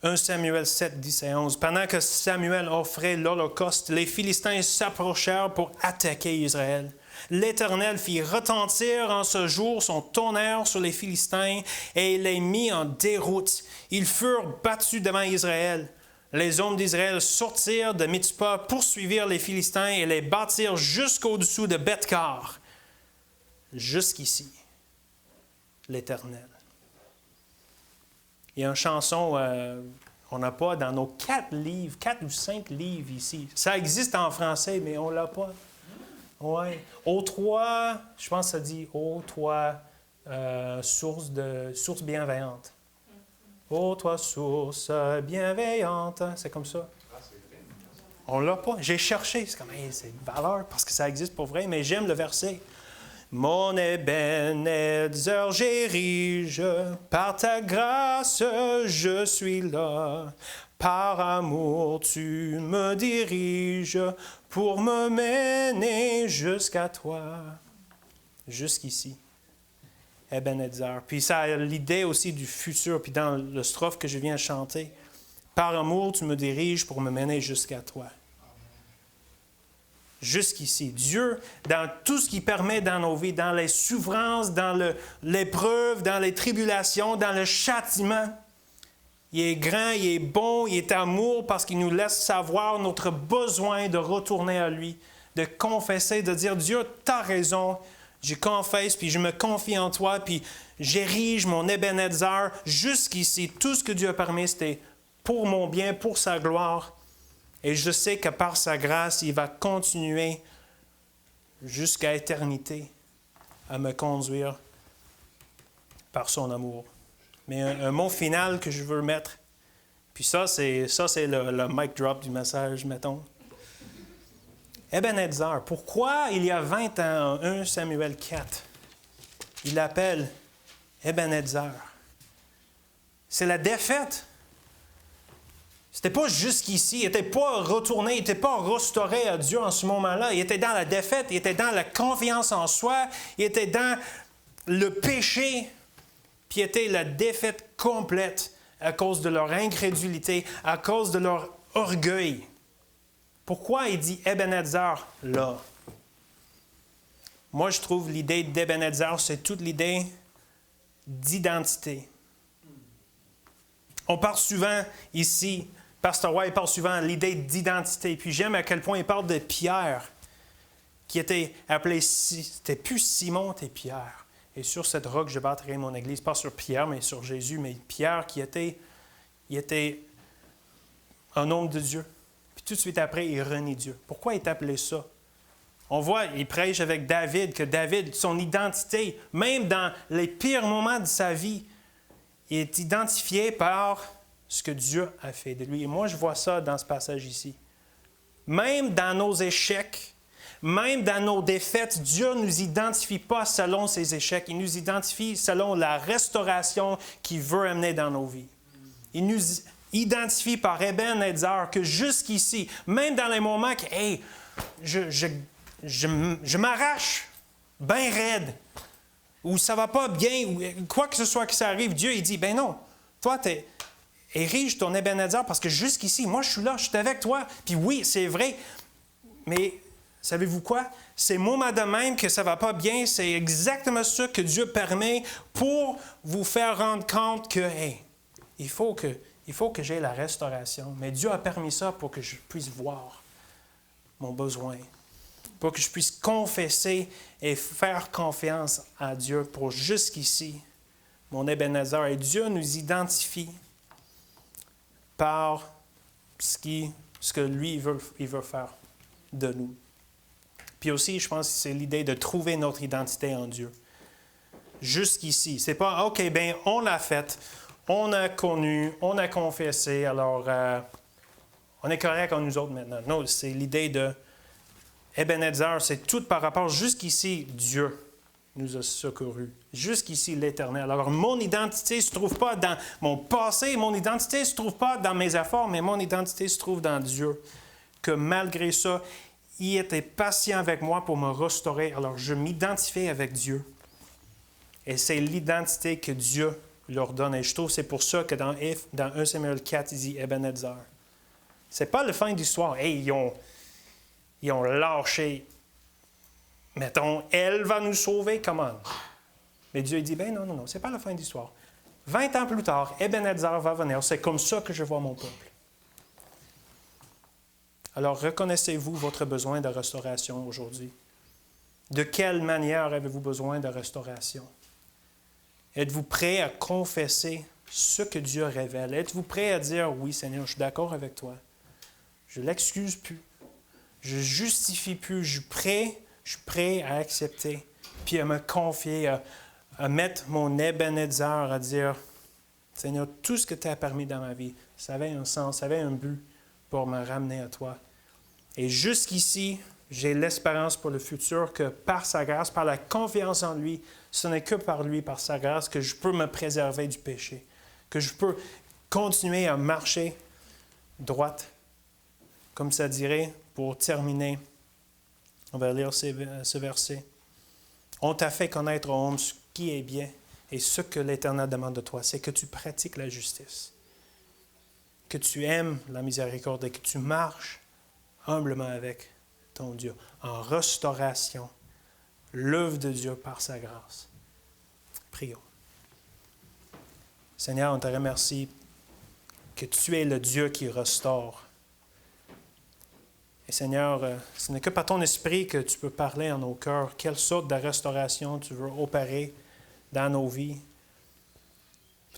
1 Samuel 7, 10 et 11. Pendant que Samuel offrait l'Holocauste, les Philistins s'approchèrent pour attaquer Israël. L'Éternel fit retentir en ce jour son tonnerre sur les Philistins et les mit en déroute. Ils furent battus devant Israël. les hommes d'Israël sortirent de Mitzpah, poursuivirent les Philistins et les battirent jusqu'au-dessous de Beth-Kar. Jusqu'ici, l'Éternel. Il y a une chanson, on n'a pas dans nos 4 ou 5 livres ici. Ça existe en français, mais on ne l'a pas. Oui. Ô toi, je pense que ça dit ô toi, source bienveillante. Ô toi, source bienveillante. C'est comme ça. On ne l'a pas. J'ai cherché. C'est comme, hey, c'est une valeur parce que ça existe pour vrai, mais j'aime le verset. Mon Ebenezer, j'érige, par ta grâce, je suis là. Par amour, tu me diriges pour me mener jusqu'à toi. Jusqu'ici. Ebenezer. Puis ça a l'idée aussi du futur. Puis dans le strophe que je viens de chanter, par amour, tu me diriges pour me mener jusqu'à toi. Jusqu'ici. Dieu, dans tout ce qu'il permet dans nos vies, dans les souffrances, dans l'épreuve, dans les tribulations, dans le châtiment, il est grand, il est bon, il est amour parce qu'il nous laisse savoir notre besoin de retourner à lui, de confesser, de dire, Dieu, tu as raison, je confesse, puis je me confie en toi, puis j'érige mon Ebenezer jusqu'ici. Tout ce que Dieu a permis, c'était pour mon bien, pour sa gloire. Et je sais que par sa grâce, il va continuer jusqu'à l'éternité à me conduire par son amour. Mais un mot final que je veux mettre, puis ça c'est le mic drop du message, mettons. Ebenezer, pourquoi il y a 20 ans, en 1 Samuel 4, il l'appelle Ebenezer? C'est la défaite. C'était pas jusqu'ici, il n'était pas retourné, il n'était pas restauré à Dieu en ce moment-là. Il était dans la défaite, il était dans la confiance en soi, il était dans le péché, puis il était la défaite complète à cause de leur incrédulité, à cause de leur orgueil. Pourquoi il dit Ebenezer là? Moi, je trouve l'idée d'Ebenezer, c'est toute l'idée d'identité. On parle souvent ici, Pasteur White parle souvent de l'idée d'identité. Puis j'aime à quel point il parle de Pierre, qui était appelé, c'était plus Simon, c'était Pierre. Et sur cette roque, je bâtirai mon église. Pas sur Pierre, mais sur Jésus. Mais Pierre il était un homme de Dieu. Puis tout de suite après, il renie Dieu. Pourquoi il est appelé ça? On voit, il prêche avec David, que David, son identité, même dans les pires moments de sa vie, il est identifié par ce que Dieu a fait de lui. Et moi, je vois ça dans ce passage ici. Même dans nos échecs, même dans nos défaites, Dieu ne nous identifie pas selon ses échecs. Il nous identifie selon la restauration qu'il veut amener dans nos vies. Il nous identifie par Ebenezer que jusqu'ici, même dans les moments que, hey, je m'arrache bien raide, ou ça ne va pas bien, ou quoi que ce soit que ça arrive, Dieu, il dit, ben non, toi, érige ton Ebenezer parce que jusqu'ici, moi, je suis là, je suis avec toi. Puis oui, c'est vrai, mais savez-vous quoi? C'est moment de même que ça ne va pas bien, c'est exactement ça que Dieu permet pour vous faire rendre compte que, hey, il faut que j'aie la restauration. Mais Dieu a permis ça pour que je puisse voir mon besoin, pour que je puisse confesser et faire confiance à Dieu pour jusqu'ici, mon Ebenezer. Et Dieu nous identifie par ce que lui il veut faire de nous. Puis aussi, je pense que c'est l'idée de trouver notre identité en Dieu. Jusqu'ici. C'est pas, OK, bien, on l'a fait, on a connu, on a confessé, alors on est correct en nous autres maintenant. Non, c'est l'idée de Ebenezer, c'est tout par rapport jusqu'ici, Dieu nous a secourus. Jusqu'ici, l'Éternel. Alors, mon identité ne se trouve pas dans mon passé, mon identité ne se trouve pas dans mes efforts, mais mon identité se trouve dans Dieu. Que malgré ça, il était patient avec moi pour me restaurer. Alors, je m'identifie avec Dieu. Et c'est l'identité que Dieu leur donne. Et je trouve que c'est pour ça que dans 1 Samuel 4, il dit Ebenezer. Ce n'est pas la fin de l'histoire. Hey, ils ont lâché. Mettons, elle va nous sauver, comment? Mais Dieu dit, ben non, ce n'est pas la fin de l'histoire. 20 ans plus tard, Ebenezer va venir. C'est comme ça que je vois mon peuple. Alors reconnaissez-vous votre besoin de restauration aujourd'hui? De quelle manière avez-vous besoin de restauration? Êtes-vous prêt à confesser ce que Dieu révèle? Êtes-vous prêt à dire, oui Seigneur, je suis d'accord avec toi. Je ne l'excuse plus. Je ne justifie plus. Je suis prêt à accepter, puis à me confier, à mettre mon Ebenezer, à dire, Seigneur, tout ce que tu as permis dans ma vie, ça avait un sens, ça avait un but pour me ramener à toi. Et jusqu'ici, j'ai l'espérance pour le futur que par sa grâce, par la confiance en lui, ce n'est que par lui, par sa grâce, que je peux me préserver du péché, que je peux continuer à marcher droite, comme ça dirait, pour terminer. On va lire ce verset. On t'a fait connaître, ô homme, ce qui est bien et ce que l'Éternel demande de toi, c'est que tu pratiques la justice, que tu aimes la miséricorde et que tu marches humblement avec ton Dieu, en restauration, l'œuvre de Dieu par sa grâce. Prions. Seigneur, on te remercie que tu es le Dieu qui restaure. Et Seigneur, ce n'est que par ton esprit que tu peux parler en nos cœurs. Quelle sorte de restauration tu veux opérer dans nos vies.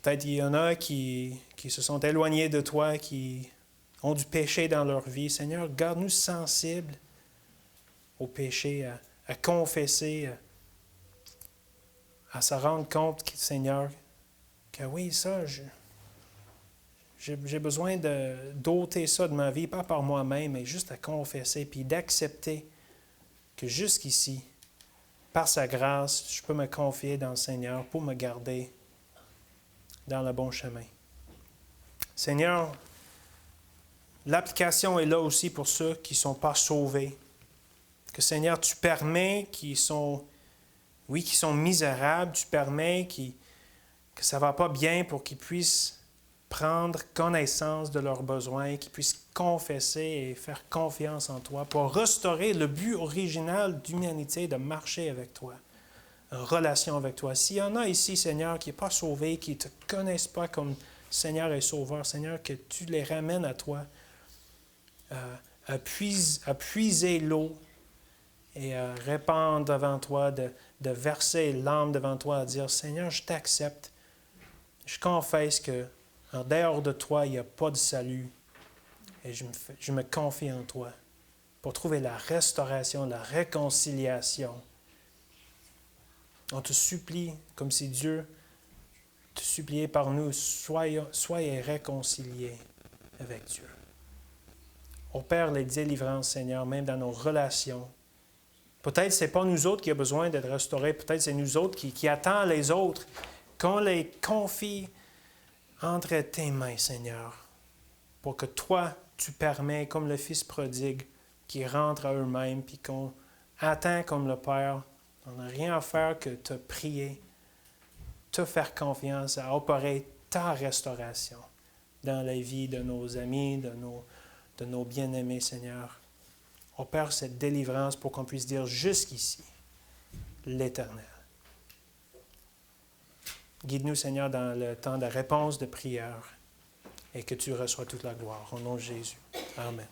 Peut-être il y en a qui se sont éloignés de toi, qui ont du péché dans leur vie. Seigneur, garde-nous sensibles au péché, à confesser, à se rendre compte, Seigneur, que oui, ça, j'ai besoin d'ôter ça de ma vie, pas par moi-même, mais juste à confesser, puis d'accepter que jusqu'ici, par sa grâce, je peux me confier dans le Seigneur pour me garder dans le bon chemin. Seigneur, l'application est là aussi pour ceux qui ne sont pas sauvés. Que Seigneur, tu permets qui sont misérables, tu permets que ça ne va pas bien pour qu'ils puissent prendre connaissance de leurs besoins, qu'ils puissent confesser et faire confiance en toi pour restaurer le but original d'humanité de marcher avec toi, en relation avec toi. S'il y en a ici, Seigneur, qui n'est pas sauvé, qui ne te connaissent pas comme Seigneur et Sauveur, Seigneur, que tu les ramènes à toi, à puiser l'eau et à répandre devant toi, de verser l'âme devant toi, à dire, Seigneur, je t'accepte. Je confesse que en dehors de toi, il n'y a pas de salut. Et je me confie en toi pour trouver la restauration, la réconciliation. On te supplie, comme si Dieu te suppliait par nous, soyez réconciliés avec Dieu. Opère les délivrances, Seigneur, même dans nos relations. Peut-être que ce n'est pas nous autres qui avons besoin d'être restaurés, peut-être que c'est nous autres qui attendons les autres, qu'on les confie entre tes mains, Seigneur, pour que toi, tu permets, comme le Fils prodigue, qu'ils rentrent à eux-mêmes, puis qu'on attend comme le Père. On n'a rien à faire que te prier, te faire confiance, à opérer ta restauration dans la vie de nos amis, de nos bien-aimés, Seigneur. Opère cette délivrance pour qu'on puisse dire jusqu'ici, l'Éternel. Guide-nous, Seigneur, dans le temps de réponse de prière et que tu reçois toute la gloire. Au nom de Jésus. Amen.